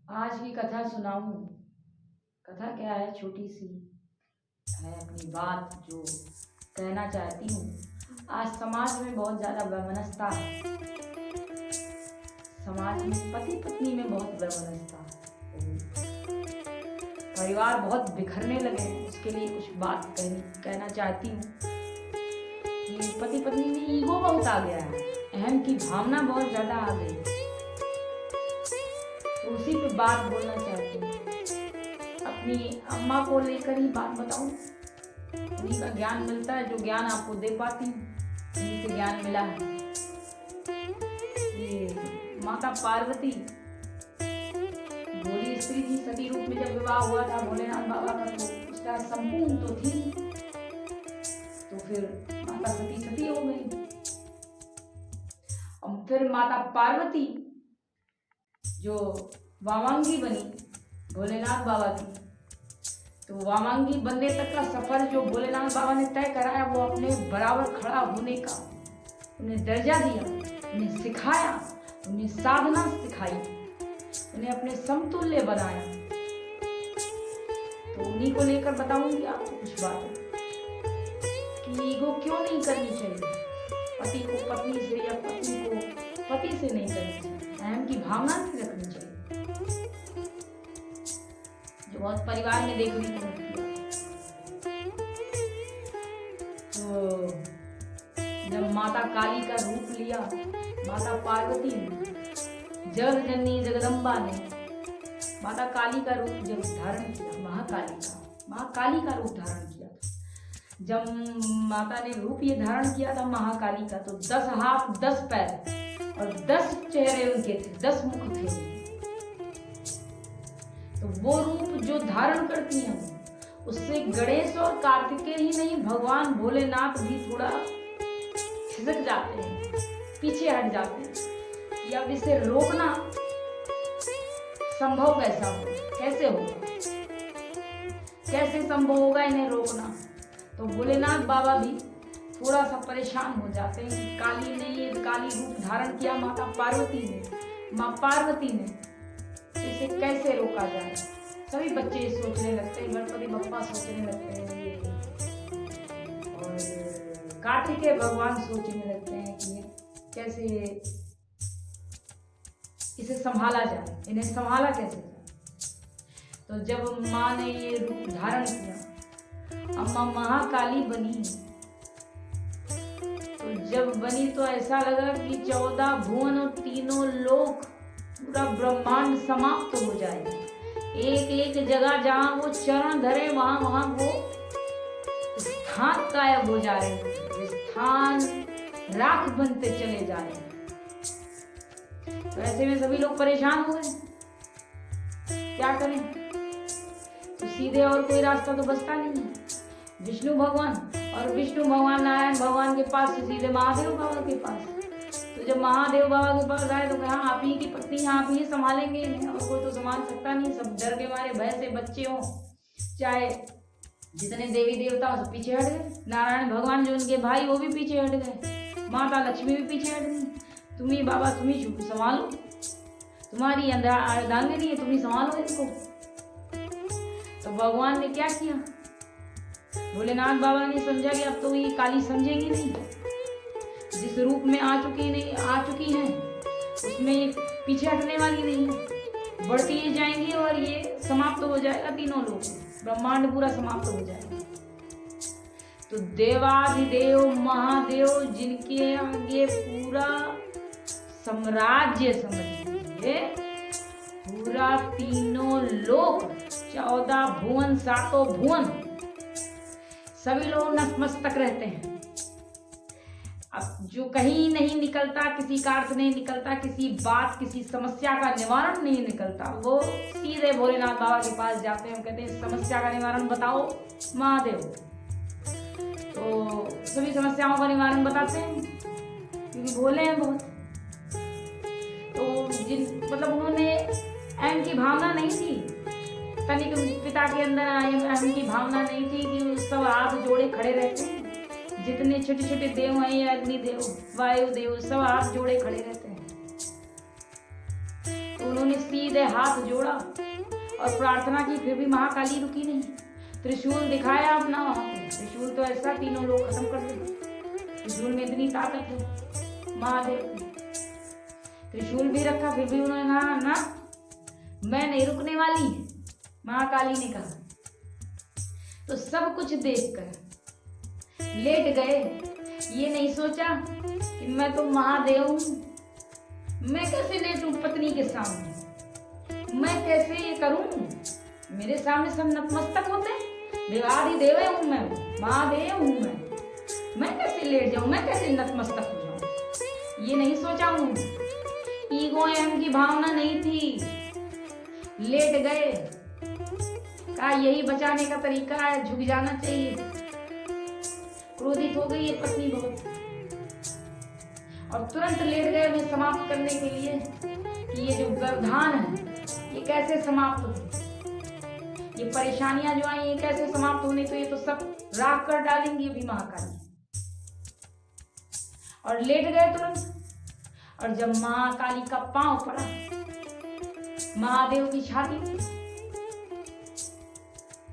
आज की कथा सुनाऊं। कथा क्या है, छोटी सी है, अपनी बात जो कहना चाहती हूँ। आज समाज में बहुत ज़्यादा वैमनस्यता है। समाज में पति पत्नी में बहुत वैमनस्यता है। परिवार बहुत बिखरने लगे हैं। उसके लिए कुछ बात कहना चाहती हूँ कि पति पत्नी में ईगो बहुत आ गया है, अहम की भावना बहुत ज़्यादा आ गई है। तो उसी पे बात बोलना चाहती हूँ। अपनी अम्मा को लेकर ही बात बताऊं। उन्हीं का ज्ञान मिलता है, जो ज्ञान आपको दे पाती हूँ, उन्हीं से ज्ञान मिला है। ये माता पार्वती भोली स्त्री थी। सती रूप में जब विवाह हुआ था भोलेनाथ बाबा का, तो उसका संपूर्ण तो थी, तो फिर माता सती सती हो गई। और फिर माता पार्वती जो वामांगी बनी भोलेनाथ बाबा की, तो वामांगी बनने तक का सफर जो भोलेनाथ बाबा ने तय कराया, वो अपने बराबर खड़ा होने का उन्हें दर्जा दिया, उन्हें सिखाया, उन्हें साधना सिखाई, उन्हें अपने समतुल्य बनाया। तो उन्हीं को लेकर बताऊंगी आपको कुछ बातें कि ईगो क्यों नहीं करनी चाहिए। पति को पत्नी से या पत्नी को पति से नहीं करनी चाहिए। अहम की भावना नहीं रखनी चाहिए, जो बहुत परिवार में देखने को मिलती है। तो जब माता काली का रूप लिया माता पार्वती ने, जगत जननी जगदम्बा ने माता काली का रूप जब धारण किया, महाकाली का रूप धारण किया था। जब माता ने रूप ये धारण किया था महाकाली का, तो 10 हाथ 10 पैर और 10 चेहरे उनके थे, 10 मुख थे उनके। तो वो रूप जो धारण करती हैं, उससे गणेश और कार्तिकेय ही नहीं, भगवान भोलेनाथ भी थोड़ा खिसक जाते हैं, पीछे हट जाते हैं कि अब इसे रोकना संभव कैसे होगा, कैसे संभव होगा इन्हें रोकना। तो भोलेनाथ बाबा भी थोड़ा सा परेशान हो जाते हैं कि काली ने ये काली रूप धारण किया माता पार्वती ने, इसे कैसे रोका जाए। सभी बच्चे सोचने लगते हैं, गणपति बप्पा सोचने लगते हैं, और कार्तिकेय भगवान सोचने लगते हैं कि कैसे इसे संभाला जाए, इन्हें संभाला कैसे जाए। तो जब माँ ने ये रूप धारण किया, अम्मा महाकाली बनी, तो जब बनी तो ऐसा लगा कि 14 भुवन और तीनों लोक, पूरा ब्रह्मांड समाप्त हो जाएगा। एक एक जगह जहां वो चरण धरे, वहां वो स्थान गायब हो जा रहे थे, स्थान राख बनते चले जा रहे। तो ऐसे में सभी लोग परेशान हो गए, क्या करें। तो सीधे और कोई रास्ता तो बचता नहीं है। विष्णु भगवान नारायण भगवान के पास से सीधे महादेव बाबा के पास। तो जब महादेव बाबा के पास आए तो कहा, आप ही की पत्नी, आप ही संभालेंगे इन्हें, और कोई तो संभाल सकता नहीं। सब डर के मारे, भय से बच्चे हों चाहे जितने देवी देवता हो, सब पीछे हट गए। नारायण भगवान जो उनके भाई, वो भी पीछे हट गए। माता लक्ष्मी भी पीछे हट गई। तुम ही बाबा, तुम ही संभालो, तुम्हारी अर्धांगिनी है, तुम ही संभालो इनको। तो भगवान ने क्या किया, भोलेनाथ बाबा ने समझा कि अब तो ये काली समझेंगी नहीं, जिस रूप में आ चुकी हैं उसमें ये पीछे हटने वाली नहीं है, बढ़ती ही जाएंगी और ये समाप्त हो जाएगा। तीनों लोग, ब्रह्मांड पूरा समाप्त हो जाएगा। तो देवाधिदेव महादेव, जिनके आगे पूरा साम्राज्य समझिए, पूरा तीनों लोक, 14 भुवन, 7 भुवन, सभी लोग नतमस्तक रहते हैं। अब जो कहीं नहीं निकलता, किसी का अर्थ नहीं निकलता, किसी बात, किसी समस्या का निवारण नहीं निकलता, वो सीधे भोलेनाथ बाबा के पास जाते हैं। कहते हैं, समस्या का निवारण बताओ महादेव। तो सभी समस्याओं का निवारण बताते हैं, क्योंकि भोले हैं बहुत। तो मतलब उन्होंने अहम की भावना नहीं थी, तनिक पिता के अंदर अहम की भावना नहीं थी कि सब हाथ जोड़े खड़े रहते हैं। जितने छोटे छोटे देव हैं, ये अग्निदेव, वायुदेव, सब हाथ जोड़े खड़े रहते हैं। तो उन्होंने सीधे हाथ जोड़ा और प्रार्थना की, फिर भी महाकाली रुकी नहीं। त्रिशूल दिखाया अपना वहां पे। त्रिशूल तो ऐसा तीनों लोग खत्म कर दे। त्रिशूल में इतनी ताकत है महादेव की। त्रिशूल भी रखा, फिर भी उन्होंने कहा ना, मैं नहीं रुकने वाली, महाकाली ने कहा। तो सब कुछ देखकर लेट गए। ये नहीं सोचा कि मैं तो महादेव हूं, मैं कैसे लेटूं पत्नी के सामने, मैं कैसे ये करूं, मेरे सामने सब नतमस्तक होते हैं। देवादि देव हूं मैं, महादेव हूं मैं कैसे लेट जाऊं, मैं कैसे नतमस्तक हो जाऊं, ये नहीं सोचा हूं। ईगो एम की भावना नहीं थी। लेट गए, कहा यही बचाने का तरीका है, झुक जाना चाहिए। क्रोधित हो गई ये पत्नी बहुत, और तुरंत लेट गए उन्हें समाप्त करने के लिए कि ये जो व्यवधान है ये कैसे समाप्त हो, ये परेशानियां जो आई ये कैसे समाप्त होने, तो ये तो सब राख कर डालेंगी अभी महाकाली। और लेट गए तुरंत। और जब महाकाली का पांव पड़ा महादेव की छाती पे,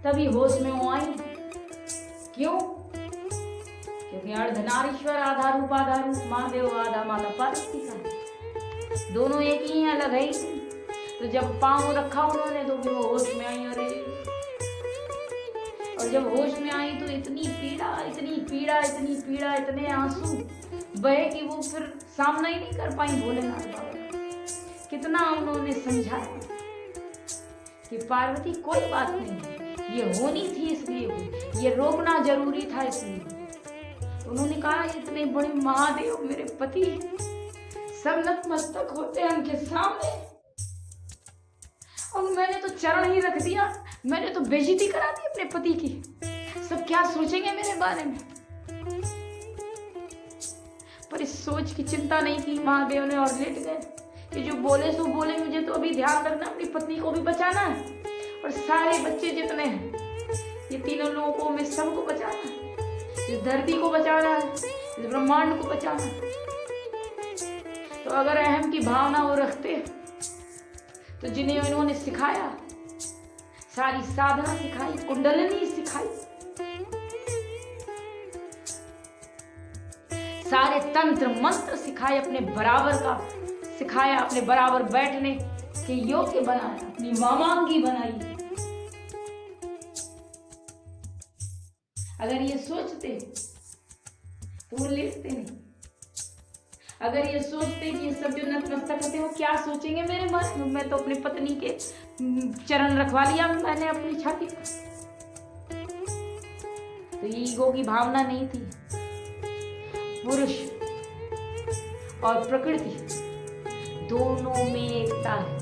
तभी होश में वो आई। क्यों? क्योंकि अर्धनारीश्वर आधा रूप महादेव, आधा माता पार्वती का, दोनों एक ही हैं, अलग है ही। तो जब पांव रखा उन्होंने तो फिर वो होश में आई। अरे, और जब होश में आई तो इतनी पीड़ा, इतनी पीड़ा, इतनी पीड़ा, इतने आंसू बहे कि वो फिर सामना ही नहीं कर पाई भोलेनाथ बाबा। कितना उन्होंने समझाया कि पार्वती कोई बात नहीं, ये होनी थी इसलिए हुई, ये रोकना जरूरी था इसलिए। उन्होंने कहा इतने बड़े महादेव मेरे पति सब नतमस्तक होते हैं उनके सामने, और मैंने तो चरण ही रख दिया, मैंने तो बेइज्जती करा दी अपने पति की, सब क्या सोचेंगे मेरे बारे में। पर इस सोच की चिंता नहीं की महादेव ने, और लेट गए कि जो बोले सो बोले, मुझे तो अभी ध्यान रखना, अपनी पत्नी को भी बचाना है और सारे बच्चे जितने हैं ये तीनों लोगों को, मैं सबको बचाना है, इस धरती को बचाना है, इस ब्रह्मांड को बचाना है। तो अगर अहम की भावना वो रखते तो जिन्हें इन्होंने सिखाया, सारी साधना सिखाई, कुंडलिनी सिखाई, सारे तंत्र मंत्र सिखाए, अपने बराबर का सिखाया, अपने बराबर बैठने के योग्य बनाया, अपनी मामांगी बनाई। अगर ये सोचते तो वो लेटते नहीं। अगर ये सोचते कि ये सब जो नतमस्तक होते हैं वो क्या सोचेंगे मेरे बारे में, मैं तो अपनी पत्नी के चरण रखवा लिया मैंने अपनी छाती पर। तो ईगो की भावना नहीं थी। पुरुष और प्रकृति दोनों में एकता है,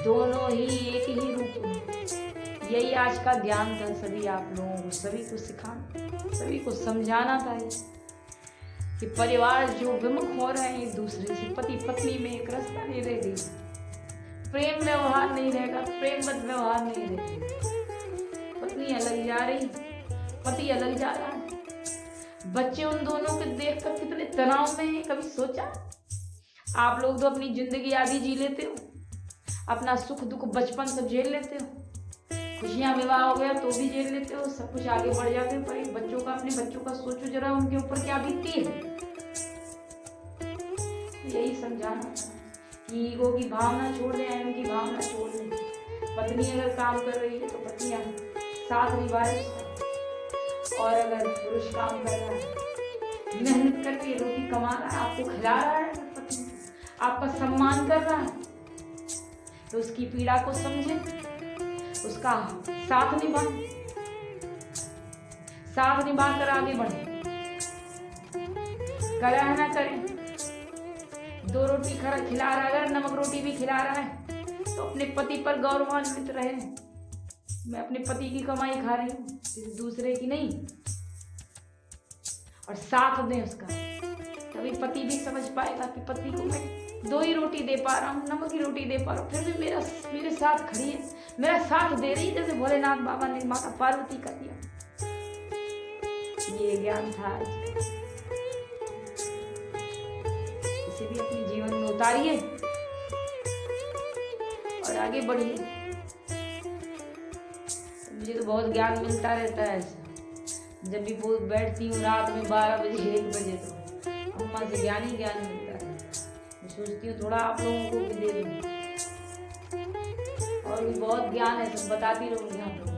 दोनों ही एक ही रूप में। यही आज का ज्ञान था सभी आप लोगों को, सभी को सिखाना, सभी को समझाना था कि परिवार जो विमुख हो रहे हैं एक दूसरे से, पति पत्नी में एक रास्ता नहीं रह गई, प्रेम व्यवहार नहीं रहेगा, प्रेमवत व्यवहार नहीं रहेगा। पत्नी अलग जा रही, पति अलग जा रहा है, बच्चे उन दोनों को देखकर कितने तनाव में हैं, कभी सोचा? आप लोग तो अपनी जिंदगी आधी जी लेते हो, अपना सुख दुख बचपन सब झेल लेते हो, खुशियां विवाह हो गया तो भी झेल लेते हो, सब कुछ आगे बढ़ जाते हो। पर एक बच्चों का, अपने बच्चों का सोचो जरा, उनके ऊपर क्या बीतती है। यही समझाना कि ईगो की भावना छोड़ दें, अहम की भावना छोड़ दें। पत्नी अगर काम कर रही है तो पत्नी साथ निभाए, और अगर पुरुष काम कर रहा है, मेहनत करके रोटी कमा रहा है, आपको खिला रहा है, पत्नी आपका सम्मान कर रहा है, तो उसकी पीड़ा को समझे, उसका साथ निभा कर आगे बढ़े, कलह न करें। 2 रोटी खिला रहा है, अगर नमक रोटी भी खिला रहा है तो अपने पति पर गौरवान्वित रहे, मैं अपने पति की कमाई खा रही हूँ, दूसरे की नहीं, और साथ दें उसका। तभी पति भी समझ पाएगा कि पति को मैं 2 ही रोटी दे पा रहा हूँ, नमक की रोटी दे पा रहा हूँ, फिर भी मेरे साथ खड़ी है, मेरा साथ दे रही है, जैसे भोलेनाथ बाबा ने माता पार्वती का दिया। ये ज्ञान था आज, इसे भी अपने जीवन में उतारिए और आगे बढ़िए। मुझे तो बहुत ज्ञान मिलता रहता है ऐसा, जब भी बैठती हूँ रात में 12 बजे 1 बजे, तो अम्मा से ज्ञान ही ज्ञान मिलता है। मैं सोचती हूँ थोड़ा आप लोगों को भी दे दूँ, और भी बहुत ज्ञान है, सब बताती रहूँगी आप लोगों को।